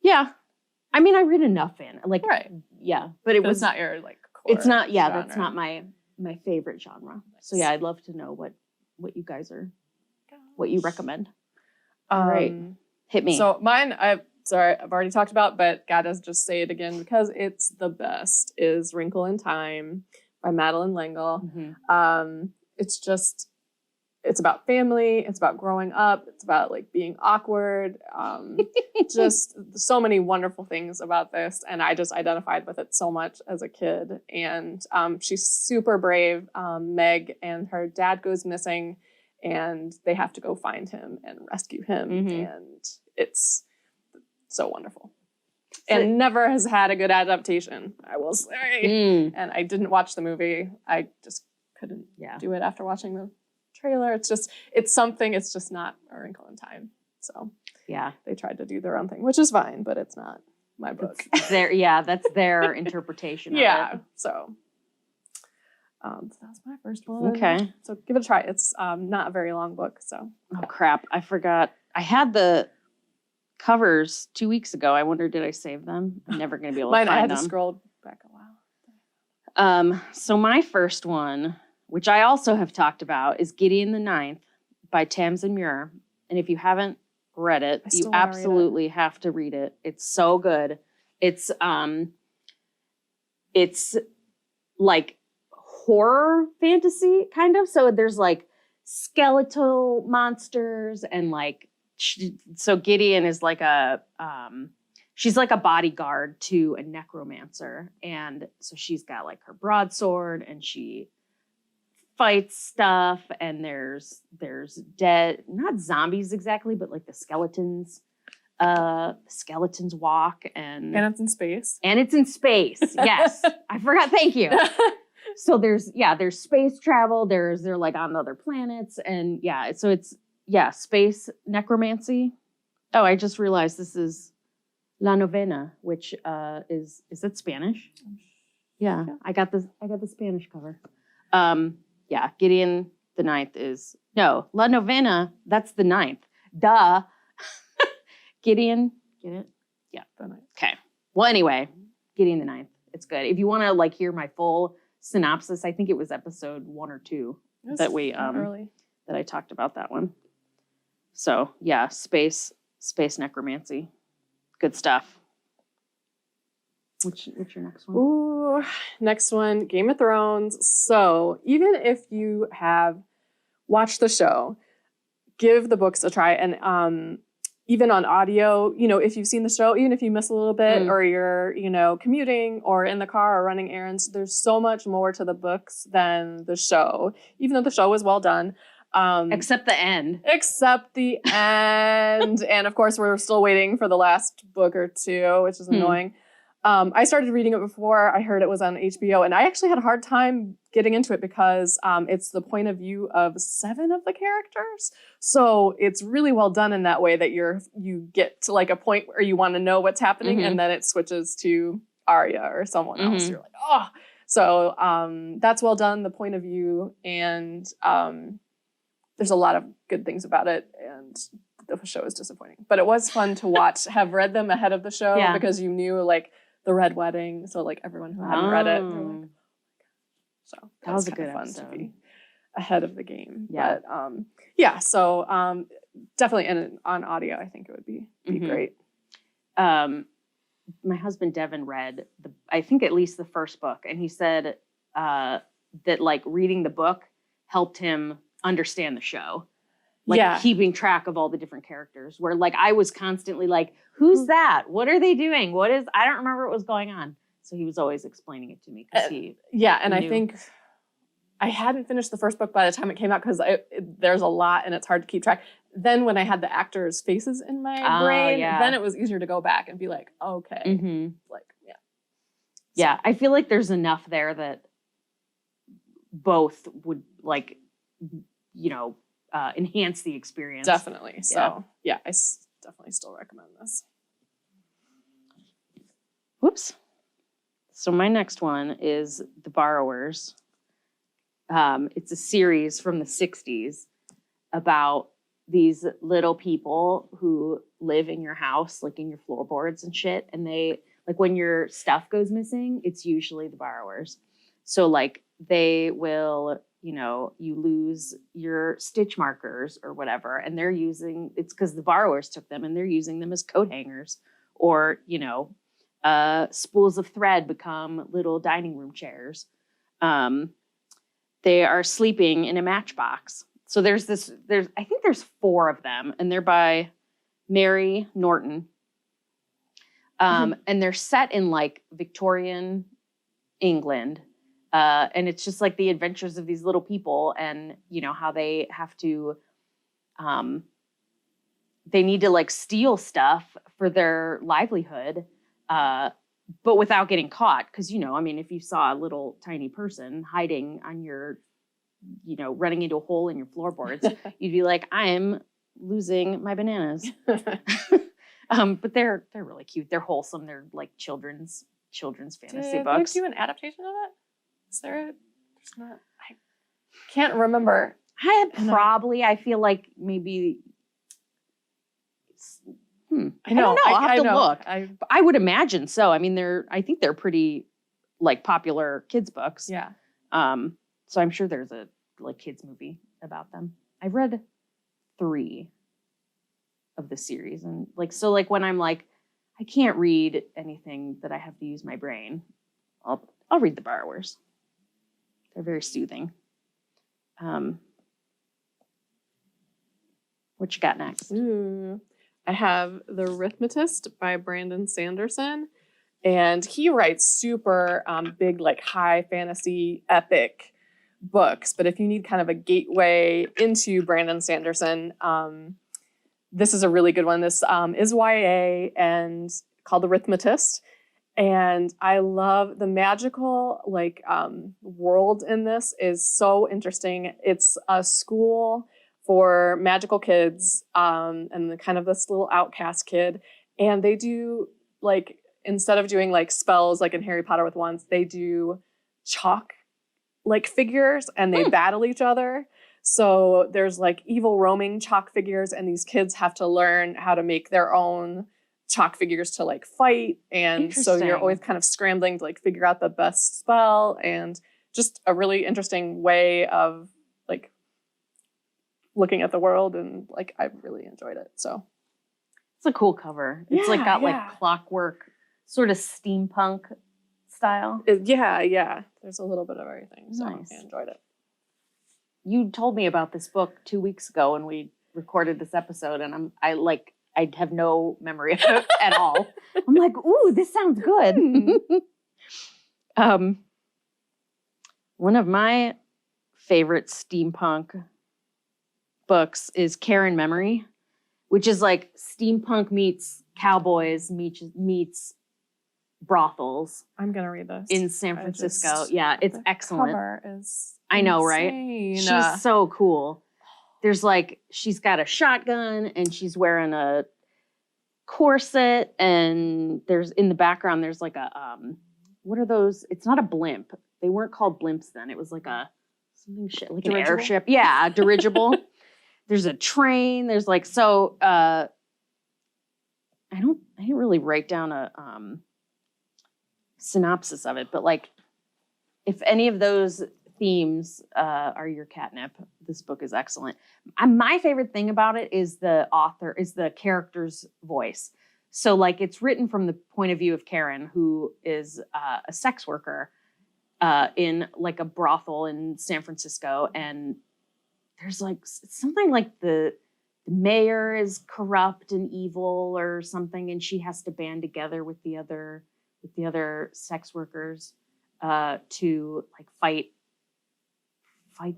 I mean, I read enough fan, like but it was not your like core it's not genre. That's not my favorite genre. So I'd love to know what you guys are, what you recommend. All right, hit me. So mine, I've already talked about, but gotta just say it again because it's the best, is Wrinkle in Time by Madeleine L'Engle. It's about family. It's about growing up. It's about like being awkward. Just so many wonderful things about this. And I just identified with it so much as a kid. And she's super brave. Meg and her dad goes missing and they have to go find him and rescue him. And it's so wonderful. And never has had a good adaptation, I will say. And I didn't watch the movie. I just couldn't do it after watching the trailer. It's just not A Wrinkle in Time. So they tried to do their own thing, which is fine, but it's not my book. That's their interpretation of it. So that was my first one. Okay. So give it a try. It's not a very long book, so. Oh crap, I forgot. I had the covers 2 weeks ago. I wonder, did I save them? I'm never going to be able to find them. I had to scroll back a while. So my first one, which I also have talked about, is Gideon the Ninth by Tamsyn Muir. And if you haven't read it, you absolutely have to read it. It's so good. It's like horror fantasy kind of. So there's like skeletal monsters and like, so Gideon is like she's like a bodyguard to a necromancer. And so she's got like her broadsword and she fights stuff, and there's dead, not zombies exactly, but like the skeletons walk, and it's in space. And it's in space. Yes. I forgot. Thank you. So there's space travel. They're like on other planets, and so it's space necromancy. Oh, I just realized this is La Novena, which is it Spanish? Yeah. I got the Spanish cover. Gideon the Ninth is La Novena. That's the ninth. Duh. Gideon. Get it? Yeah. The ninth. Okay. Well, anyway, Gideon the Ninth. It's good. If you want to like hear my full synopsis, I think it was episode 1 or 2 that we early. that I talked about that one. So yeah, space necromancy. Good stuff. What's your next one? Ooh, next one, Game of Thrones. So even if you have watched the show, give the books a try. And even on audio, if you've seen the show, even if you miss a little bit or you're, commuting or in the car or running errands, there's so much more to the books than the show, even though the show was well done. Except the end. And of course, we're still waiting for the last book or two, which is annoying. I started reading it before I heard it was on HBO, and I actually had a hard time getting into it because it's the point of view of 7 of the characters. So it's really well done in that way that you get to like a point where you want to know what's happening, and then it switches to Arya or someone else. You're like, oh. So that's well done, the point of view, and there's a lot of good things about it, and the show is disappointing. But it was fun to watch, have read them ahead of the show because you knew like the Red Wedding. So like everyone who hadn't read it, they're like, so that was a good fun episode. To be ahead of the game. Yeah. But so definitely on audio, I think it would be great. My husband Devin read I think at least the first book, and he said that like reading the book helped him understand the show. Like keeping track of all the different characters, where like I was constantly like, who's that? What are they doing? I don't remember what was going on. So he was always explaining it to me because he I think I hadn't finished the first book by the time it came out because there's a lot and it's hard to keep track. Then when I had the actors' faces in my brain, then it was easier to go back and be like, okay, Yeah, I feel like there's enough there that both would like, enhance the experience. Definitely. So I definitely still recommend this. Whoops. So my next one is The Borrowers. It's a series from the 60s about these little people who live in your house, like in your floorboards and shit. And they, like when your stuff goes missing, it's usually the borrowers. So like they will, you lose your stitch markers or whatever, and it's because the borrowers took them and they're using them as coat hangers, or, spools of thread become little dining room chairs. They are sleeping in a matchbox. So I think there's 4 of them, and they're by Mary Norton. And they're set in like Victorian England. And it's just like the adventures of these little people, and how they have to, they need to like steal stuff for their livelihood, but without getting caught. Cause if you saw a little tiny person hiding on your, running into a hole in your floorboards, you'd be like, I'm losing my bananas. But they're really cute. They're wholesome. They're like children's fantasy books. Did they do an adaptation of it? Is there there's not, I can't remember. I feel like maybe, I don't know. I'll have to look. I would imagine so. I mean, I think they're pretty like popular kids books. Yeah. So I'm sure there's a like kids movie about them. I've read 3 of the series, and like when I'm like, I can't read anything that I have to use my brain, I'll read The Borrowers. They're very soothing. What you got next? I have The Rithmatist by Brandon Sanderson. And he writes super big, like high fantasy epic books. But if you need kind of a gateway into Brandon Sanderson, this is a really good one. This is YA and called The Rithmatist. And I love the magical world in this is so interesting. It's a school for magical kids and kind of this little outcast kid. And they do instead of doing like spells like in Harry Potter with wands, they do chalk like figures and they battle each other. So there's like evil roaming chalk figures, and these kids have to learn how to make their own chalk figures to like fight. And so you're Interesting. always kind of scrambling to like figure out the best spell, and just a really interesting way of like looking at the world. And like, I really enjoyed it. So It's a cool cover. It's like got yeah. like clockwork, sort of steampunk style. Yeah. There's a little bit of everything. So Nice. I enjoyed it. You told me about this book 2 weeks ago when we recorded this episode, and I have no memory of it at all. I'm like, ooh, this sounds good. One of my favorite steampunk books is Care and Memory, which is like steampunk meets cowboys meets brothels I'm gonna read this in San Francisco. Yeah, it's the excellent. Cover is I know, insane. right? She's so cool. There's like, she's got a shotgun and she's wearing a corset, and there's in the background, there's like a, what are those? It's not a blimp. They weren't called blimps then. It was like a, something shit, like Dirigible? an airship. Yeah, a dirigible. There's a train. There's like, so, I didn't really write down a, synopsis of it, but like, if any of those themes are your catnip, this book is excellent. My favorite thing about it is the character's voice. So like, it's written from the point of view of Karen, who is a sex worker in like a brothel in San Francisco. And there's like something like the mayor is corrupt and evil or something, and she has to band together with the other sex workers to like fight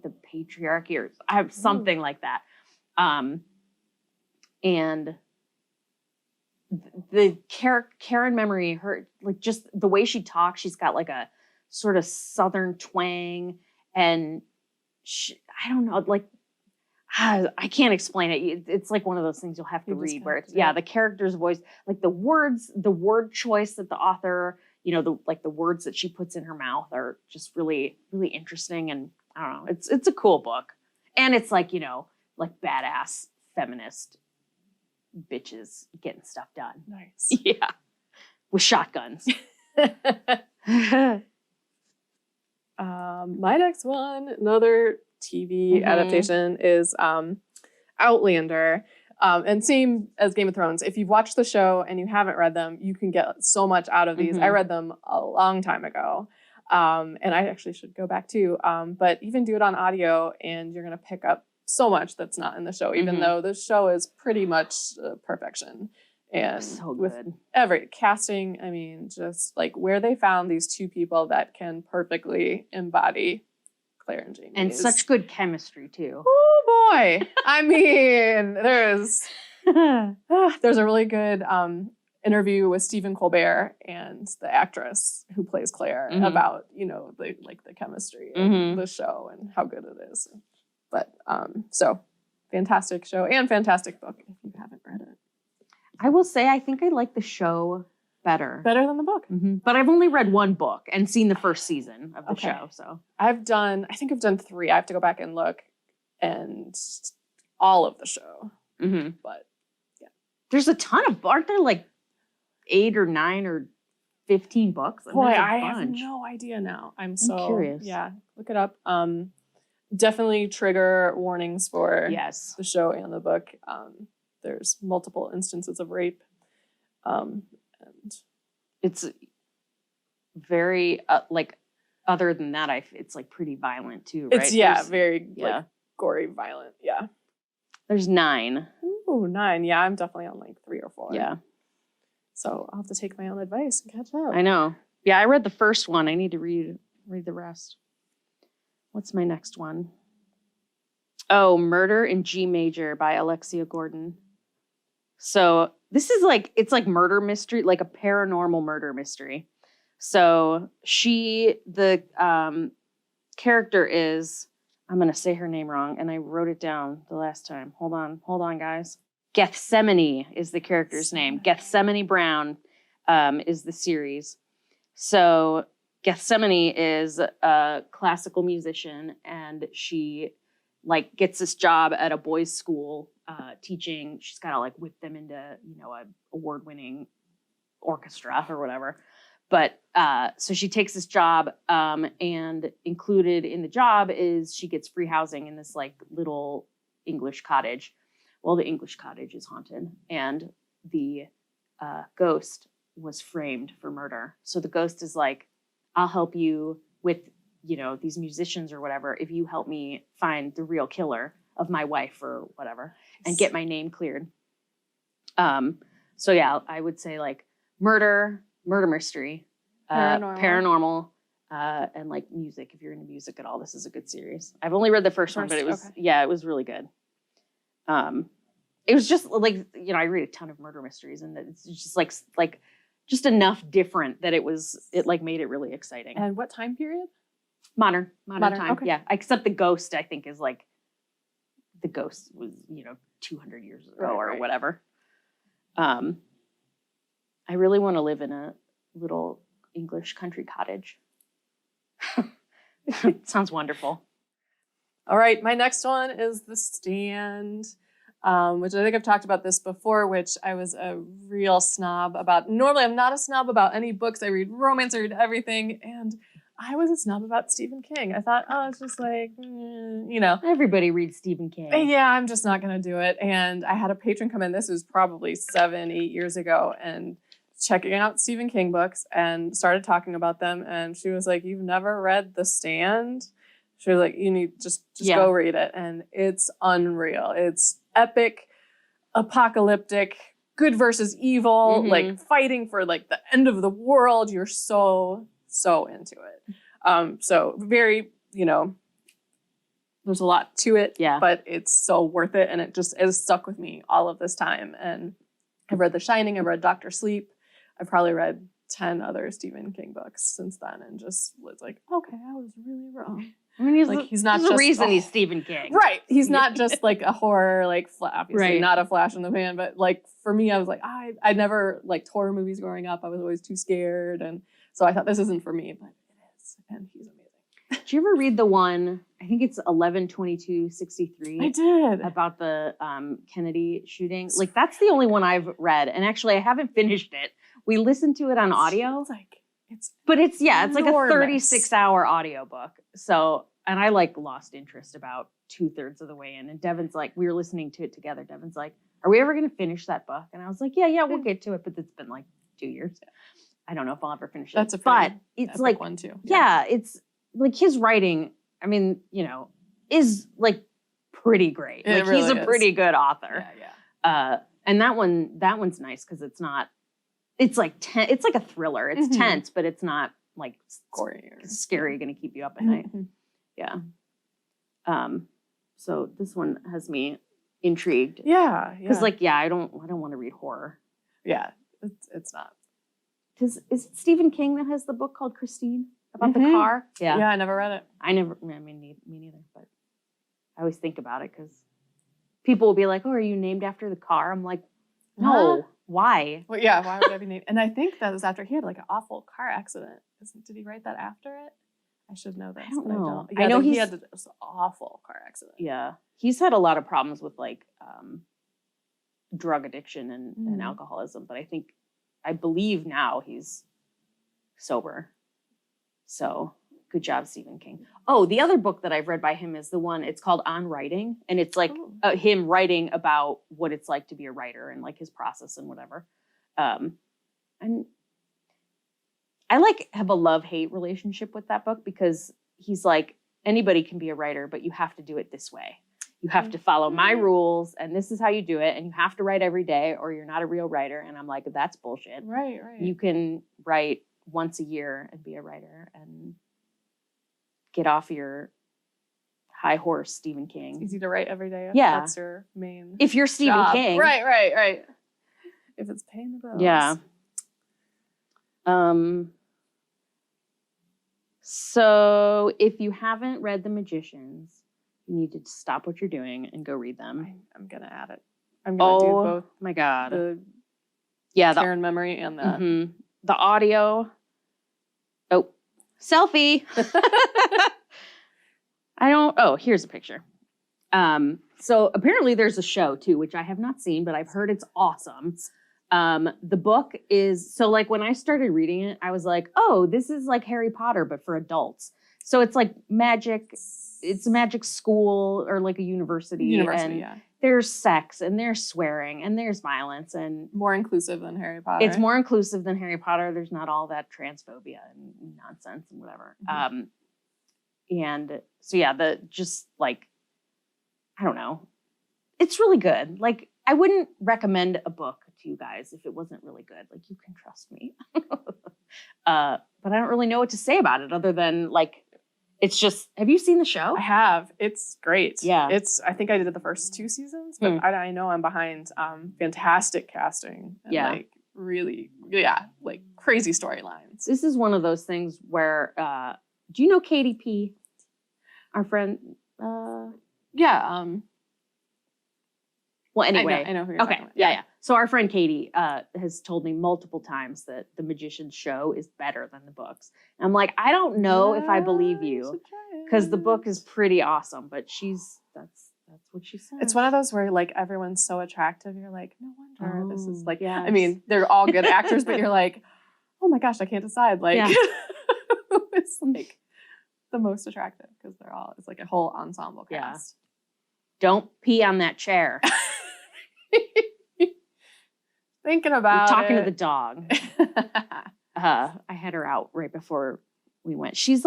the patriarchy, or I have something like that. And the Karen Memory, her, like, just the way she talks, she's got like a sort of Southern twang, and I don't know, like, I can't explain it. It's like one of those things you'll have to read, where it's, the character's voice, like the word choice that the author, the words that she puts in her mouth are just really, really interesting. And I don't know, it's a cool book. And it's like, like badass feminist bitches getting stuff done. Nice. Yeah. With shotguns. My next one, another TV adaptation, is Outlander. And same as Game of Thrones. If you've watched the show and you haven't read them, you can get so much out of these. I read them a long time ago. And I actually should go back too. But even do it on audio, and you're going to pick up so much that's not in the show, even though the show is pretty much perfection. And so with good. every casting, I mean, just like where they found these two people that can perfectly embody Claire and Jamie. And such good chemistry too. Oh boy. I mean, there's a really good interview with Stephen Colbert and the actress who plays Claire about, the chemistry of the show and how good it is. But so fantastic show and fantastic book if you haven't read it. I will say, I think I like the show better than the book. But I've only read one book and seen the first season of the show. So I think I've done 3. I have to go back and look, and all of the show. But yeah, there's a ton of, aren't there like 8 or 9 or 15 books? Boy, I have no idea now. I'm so curious. Yeah, look it up. Definitely trigger warnings for the show and the book. There's multiple instances of rape. And it's very, like, other than that, it's like pretty violent too, right? It's, very like, gory, violent. Yeah. There's 9. Ooh, 9. Yeah, I'm definitely on like 3 or 4. Yeah. So I'll have to take my own advice and catch up. I know. Yeah, I read the first one. I need to read the rest. What's my next one? Oh, Murder in G Major by Alexia Gordon. So this is like, it's like murder mystery, like a paranormal murder mystery. So the character is, I'm going to say her name wrong, and I wrote it down the last time. Hold on, guys. Gethsemane is the character's name. Gethsemane Brown is the series. So Gethsemane is a classical musician, and she like gets this job at a boys' school teaching. She's got to like whip them into, you know, a award-winning orchestra or whatever. But so she takes this job, and included in the job is she gets free housing in this like little English cottage. Well, the English cottage is haunted, and the ghost was framed for murder. So the ghost is like, I'll help you with, you know, these musicians or whatever, if you help me find the real killer of my wife or whatever and get my name cleared. So yeah, I would say like murder mystery, paranormal, and like music. If you're into music at all, this is a good series. I've only read the first one, but it was, yeah, it was really good. It was just like, you know, I read a ton of murder mysteries, and it's just like just enough different that it like made it really exciting. And what time period? Modern time. Okay. Yeah. Except the ghost, I think, is like, the ghost was, you know, 200 years ago or whatever. I really want to live in a little English country cottage. Sounds wonderful. All right. My next one is The Stand, which I think I've talked about this before, which I was a real snob about. Normally, I'm not a snob about any books. I read romance, I read everything. And I was a snob about Stephen King. I thought, oh, it's just like, you know. Everybody reads Stephen King. Yeah, I'm just not going to do it. And I had a patron come in. This was probably 7-8 years ago, and checking out Stephen King books, and started talking about them. And she was like, you've never read The Stand? She was like, you need just go read it. And it's unreal. It's epic, apocalyptic, good versus evil, like fighting for like the end of the world. You're so into it. So very, you know, there's a lot to it, but it's so worth it. And it just has stuck with me all of this time. And I've read The Shining, I've read Dr. Sleep. I've probably read 10 other Stephen King books since then, and just was like, okay, I was really wrong. I mean, he's not just the reason he's Stephen King. Right. He's not just like a horror, like obviously not a flash in the pan, but like for me, I was like, I never liked horror movies growing up. I was always too scared. And so I thought this isn't for me, but it is. And he's amazing. Did you ever read the one, I think it's 11/22/63? I did. About the Kennedy shooting. Like, that's the only one I've read. And actually, I haven't finished it. We listened to it on audio. It's like a 36-hour audiobook. So, and I like lost interest about 2/3 of the way in. And Devin's like, we were listening to it together. Devin's like, are we ever going to finish that book? And I was like, yeah, we'll get to it. But it's been like 2 years. I don't know if I'll ever finish it. That's but it's like one too. Yeah, it's like his writing, I mean, you know, is like pretty great. Like really he's a pretty good author. Yeah. And that one's nice because it's not, it's like it's like a thriller. It's tense, but it's not like gory or scary, going to keep you up at night. Yeah. So this one has me intrigued. Yeah. Because I don't want to read horror. Yeah, it's not. Is it Stephen King that has the book called Christine about the car? Yeah, I never read it. I mean, me neither. But I always think about it because people will be like, "Oh, are you named after the car?" I'm like, "No, why?" Well, yeah, why would I be named? And I think that was after he had like an awful car accident. Did he write that after it? I should know this. I don't know. Yeah, I know he had this awful car accident. Yeah, he's had a lot of problems with like drug addiction and alcoholism, but I believe now he's sober. So good job, Stephen King. Oh, the other book that I've read by him is the one, it's called On Writing. And it's like him writing about what it's like to be a writer and like his process and whatever. And I have a love-hate relationship with that book because he's like, anybody can be a writer, but you have to do it this way. You have to follow my rules, and this is how you do it, and you have to write every day, or you're not a real writer. And I'm like, that's bullshit. Right. You can write once a year and be a writer and get off your high horse, Stephen King. It's easy to write every day. Yeah. That's your main if you're Stephen job. King. Right. If it's paying the bills. Yeah. So if you haven't read The Magicians, you need to stop what you're doing and go read them. I'm going to add it. I'm going to do both. My God. The Karen memory and the audio. Oh, selfie. Here's a picture. So apparently there's a show too, which I have not seen, but I've heard it's awesome. The book is, so like when I started reading it, I was like, oh, this is like Harry Potter, but for adults. So it's like magic. It's a magic school or like a university. And yeah. there's sex and there's swearing and there's violence and More inclusive than Harry Potter. it's more inclusive than Harry Potter. There's not all that transphobia and nonsense and whatever. Mm-hmm. And so yeah, I don't know. It's really good. Like I wouldn't recommend a book to you guys if it wasn't really good. Like you can trust me. But I don't really know what to say about it other than like, it's just, have you seen the show? I have. It's great. Yeah. I think I did the first 2 seasons, but I know I'm behind. Fantastic casting. And like really, like crazy storylines. This is one of those things where, do you know Katie P? Our friend? Yeah. Well, anyway. I know who you're talking about. Yeah. So our friend Katie has told me multiple times that The Magician's Show is better than the books. And I'm like, I don't know if I believe you because the book is pretty awesome, but that's what she said. It's one of those where like everyone's so attractive. You're like, no wonder this is like, I mean, they're all good actors, but you're like, oh my gosh, I can't decide. Like, it's like the most attractive because it's like a whole ensemble cast. Don't pee on that chair. Thinking about talking to the dog. I had her out right before we went. She's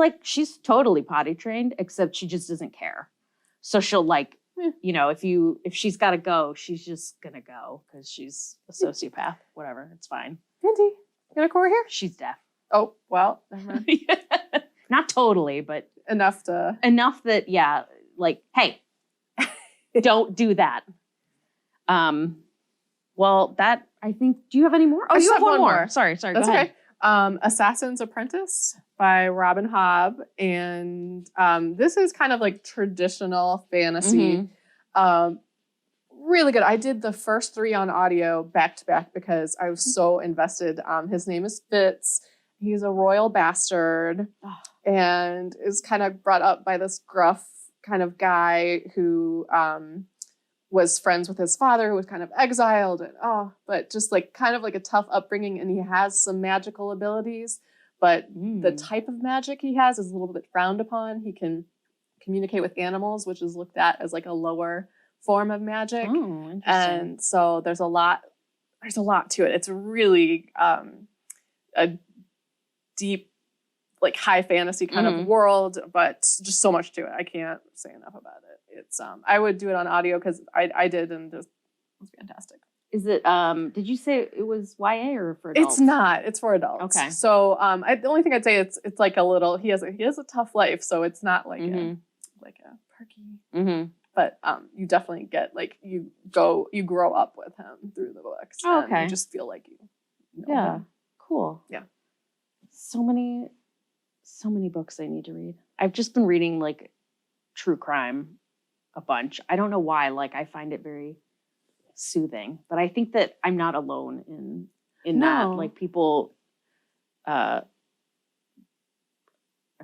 totally potty trained, except she just doesn't care. So she'll like, if she's got to go, she's just gonna go because she's a sociopath. Whatever, it's fine. Mindy, you gonna come over here? She's deaf. Oh well, never mind. Not totally, but enough that like, hey, don't do that. Well, that I think. Do you have any more? Oh, you have one more. Sorry. That's go ahead. Okay. Assassin's Apprentice by Robin Hobb, and this is kind of like traditional fantasy. Really good. I did the first 3 on audio back to back because I was so invested. His name is Fitz. He's a royal bastard, and is kind of brought up by this gruff kind of guy who was friends with his father, who was kind of exiled, and but just like kind of like a tough upbringing. And he has some magical abilities, but the type of magic he has is a little bit frowned upon. He can communicate with animals, which is looked at as like a lower form of magic. Oh, interesting. And so there's a lot to it. It's really a deep, like high fantasy kind of world, but just so much to it. I can't say enough about it. It's I would do it on audio because I did, and it was fantastic. Is it did you say it was YA or for adults? It's not. It's for adults. Okay. So the only thing I'd say it's like a little, he has a tough life, so it's not like a perky. But you definitely get like you grow up with him through the books. Oh, okay. You just feel like you know him. Cool. Yeah. So many books I need to read. I've just been reading like true crime a bunch. I don't know why. Like I find it very soothing, but I think that I'm not alone in that. Like people, I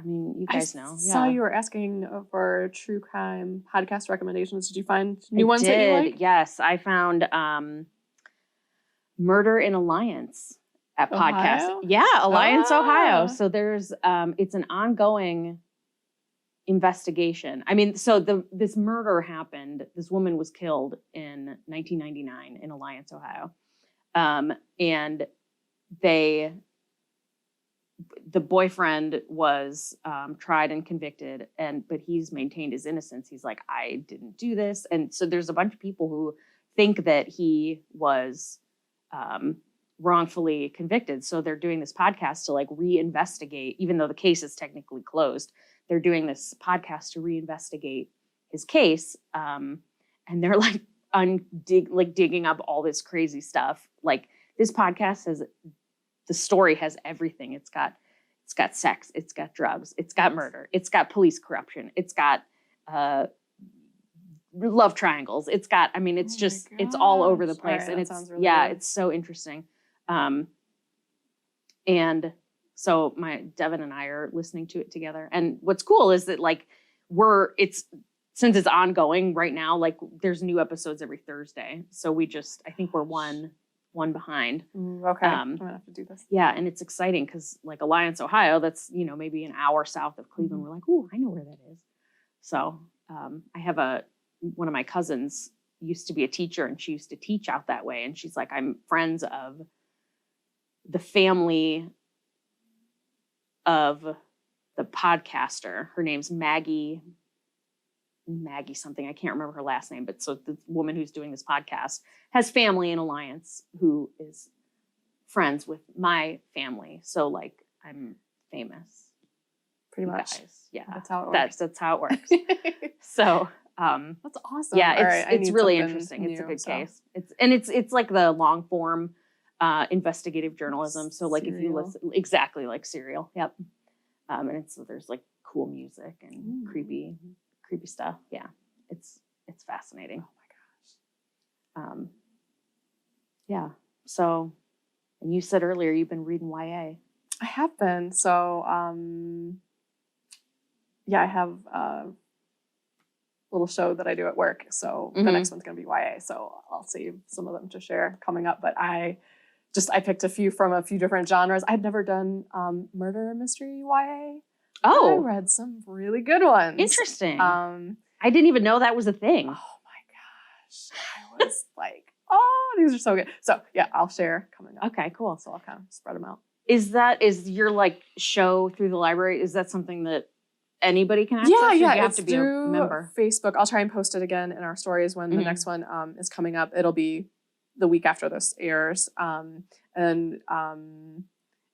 mean, you guys know. I saw you were asking for true crime podcast recommendations. Did you find new ones that you like? Yes, I found Murder in Alliance at podcast. Ohio? Yeah, Alliance, Ohio. So there's it's an ongoing investigation. I mean, so this murder happened. This woman was killed in 1999 in Alliance, Ohio. And the boyfriend was tried and convicted, but he's maintained his innocence. He's like, I didn't do this. And so there's a bunch of people who think that he was wrongfully convicted. So they're doing this podcast to like reinvestigate, even though the case is technically closed. They're doing this podcast to reinvestigate his case. And they're like digging up all this crazy stuff. Like this podcast the story has everything. It's got sex, it's got drugs, it's got murder, it's got police corruption, it's got love triangles. It's got, it's all over the place. Right, and it's really good. It's so interesting. And so Devin and I are listening to it together. And what's cool is that like since it's ongoing right now, like there's new episodes every Thursday. So I think we're one behind. Okay. I'm gonna have to do this. Yeah. And it's exciting because like Alliance, Ohio, that's, maybe an hour south of Cleveland. We're like, ooh, I know where that is. So I have one of my cousins used to be a teacher and she used to teach out that way. And she's like, I'm friends of the family of the podcaster. Her name's Maggie something. I can't remember her last name, but so the woman who's doing this podcast has family in Alliance who is friends with my family. So like I'm famous. Pretty much. Guys. Yeah. That's how it works. That's how it works. So that's awesome. Yeah, it's really interesting. It's a good case. It's like the long form investigative journalism. So like if you listen exactly like Serial. Yep. And there's like cool music and creepy stuff. Yeah. It's fascinating. Oh my gosh. Yeah. So, and you said earlier you've been reading YA. I have been. So yeah, I have a little show that I do at work. So the next one's gonna be YA. So I'll save some of them to share coming up. But I picked a few from a few different genres. I'd never done murder mystery YA. Oh, I read some really good ones. Interesting. I didn't even know that was a thing. Oh my gosh. I was like, oh, these are so good. So yeah, I'll share coming up. Okay, cool. So I'll kind of spread them out. Is your like show through the library? Is that something that anybody can access? Yeah. You have to be a through member. Facebook. I'll try and post it again in our stories when the next one is coming up. It'll be the week after this airs.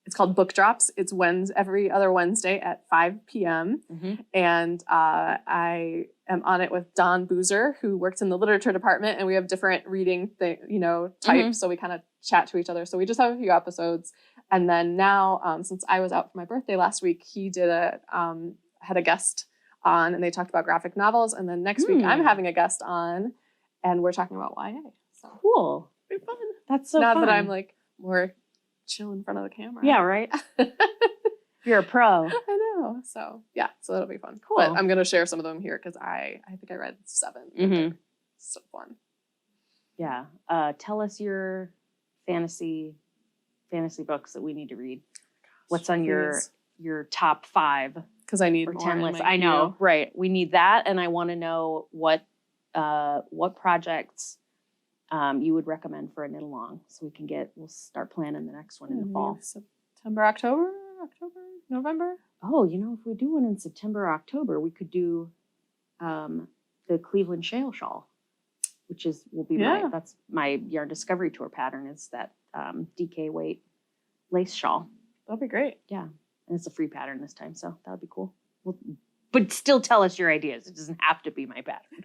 It's called Book Drops. It's every other Wednesday at 5 p.m. And I am on it with Don Boozer, who works in the literature department, and we have different reading types. So we kind of chat to each other. So we just have a few episodes. And then now, since I was out for my birthday last week, he had a guest on, and they talked about graphic novels. And then next week I'm having a guest on, and we're talking about YA. So cool. It'll be fun. That's so Now fun. that I'm like more chill in front of the camera. Yeah, right? You're a pro. I know. So yeah, so that'll be fun. Cool. But I'm going to share some of them here because I think I read 7. They're so fun. Yeah. Tell us your fantasy books that we need to read. What's on your top 5 because I need or more 10 list? I know, right? We need that, and I want to know what projects you would recommend for a knit-along, so we'll start planning the next one in the fall. September, October, November. Oh, if we do one in September or October, we could do the Cleveland Shale Shawl, which will be that's my Yarn Discovery Tour pattern, is that DK weight lace shawl. That'd be great. Yeah, and it's a free pattern this time, so that would be cool. But still tell us your ideas. It doesn't have to be my pattern.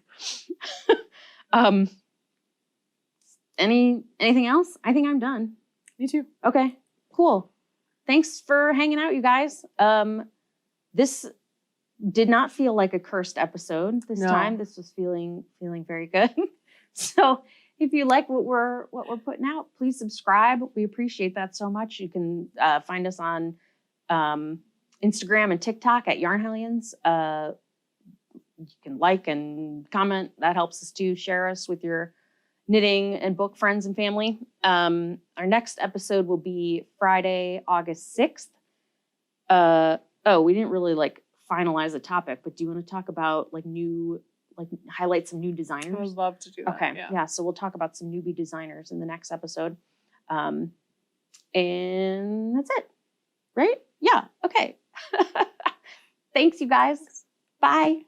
Anything else? I think I'm done. Me too. Okay, cool. Thanks for hanging out, you guys. This did not feel like a cursed episode this time. This was feeling very good. So if you like what we're putting out, please subscribe. We appreciate that so much. You can find us on Instagram and TikTok at Yarn Hellions. You can like and comment. That helps us too. Share us with your knitting and book friends and family. Our next episode will be Friday, August 6th. We didn't really finalize a topic, but do you want to talk about highlight some new designers? I would love to do that. Okay. Yeah. So we'll talk about some newbie designers in the next episode. And that's it. Right? Yeah. Okay. Thanks, you guys. Bye.